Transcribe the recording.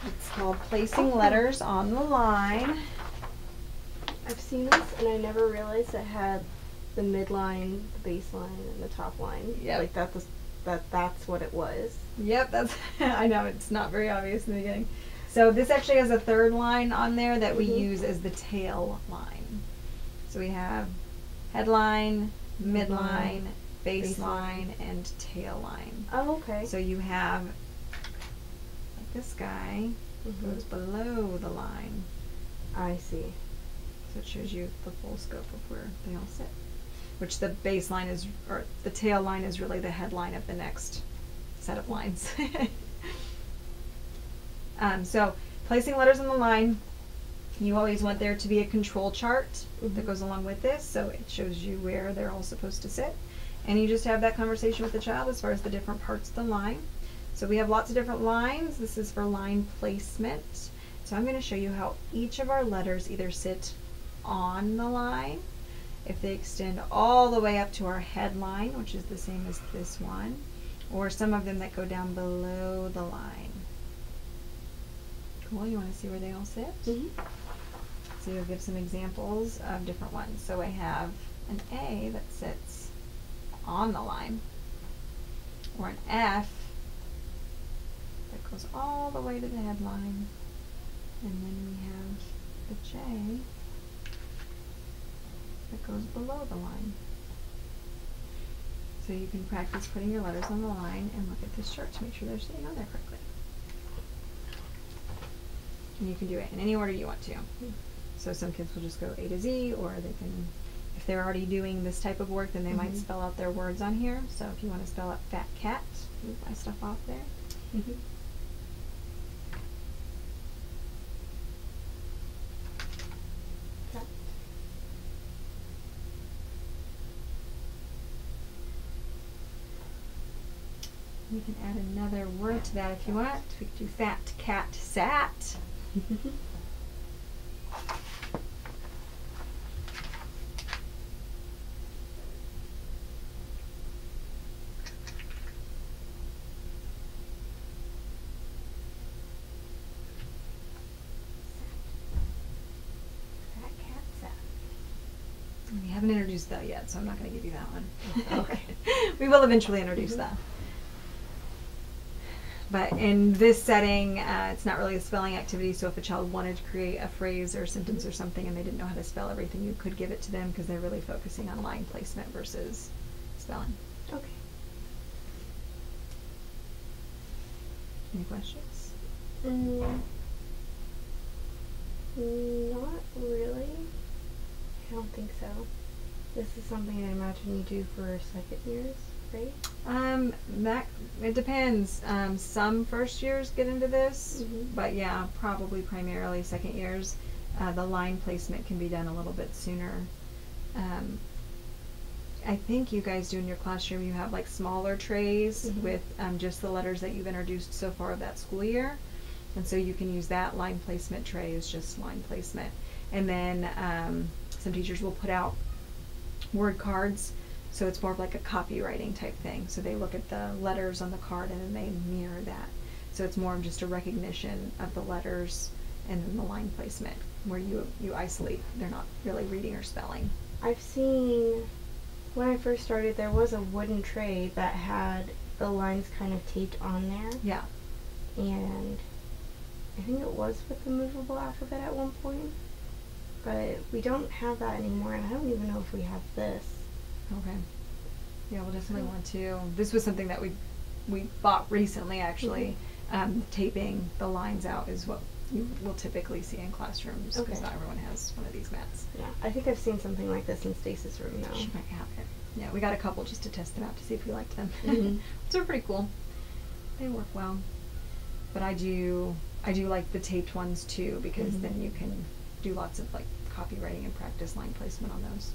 It's called placing letters on the line. I've seen this and I never realized it had the midline, the baseline, and the top line. Yep. Like that's what it was. Yep, that's I know it's not very obvious in the beginning. So this actually has a third line on there that we use as the tail line. So we have headline, midline, baseline, and tail line. Oh, okay. So you have, like this guy goes below the line. I see. So it shows you the full scope of where they all sit. Which the baseline is, or the tail line is really the headline of the next set of lines. So placing letters on the line, you always want there to be a control chart that goes along with this, so it shows you where they're all supposed to sit. And you just have that conversation with the child as far as the different parts of the line. So we have lots of different lines. This is for line placement. So I'm going to show you how each of our letters either sit on the line, if they extend all the way up to our headline, which is the same as this one, or some of them that go down below the line. Cool, you want to see where they all sit? So you'll give some examples of different ones. So I have an A that sits on the line, or an F that goes all the way to the headline, and then we have the J that goes below the line. So you can practice putting your letters on the line and look at this chart to make sure they're sitting on there correctly. And you can do it in any order you want to. So some kids will just go A to Z, or they can, if they're already doing this type of work, then they might spell out their words on here. So if you want to spell out fat cat, move my stuff off there. You can add another word to that if you want. We could do fat cat sat. We haven't introduced that yet, so I'm not going to give you that one. Okay. We will eventually introduce that. But in this setting, it's not really a spelling activity, so if a child wanted to create a phrase or a sentence or something and they didn't know how to spell everything, you could give it to them because they're really focusing on line placement versus spelling. Okay. Any questions? Not really. I don't think so. This is something I imagine you do for second years, right? It depends. Some first years get into this, but yeah, probably primarily second years. The line placement can be done a little bit sooner. I think you guys do in your classroom, you have like smaller trays with just the letters that you've introduced so far of that school year. And so you can use that line placement tray as just line placement. And then some teachers will put out word cards, so it's more of like a copywriting type thing. So they look at the letters on the card and then they mirror that. So it's more of just a recognition of the letters and then the line placement where you isolate. They're not really reading or spelling. I've seen, when I first started, there was a wooden tray that had the lines kind of taped on there. Yeah. And I think it was with the movable alphabet at one point. But we don't have that anymore, and I don't even know if we have this. Okay. Yeah, we'll definitely want to. This was something that we bought recently, actually. Taping the lines out is what you will typically see in classrooms because not everyone has one of these mats. Yeah, I think I've seen something like this in Stacy's room now. She might have it. Yeah, we got a couple just to test them out to see if we liked them. So they're pretty cool. They work well. But I do like the taped ones too because then you can do lots of like copywriting and practice line placement on those.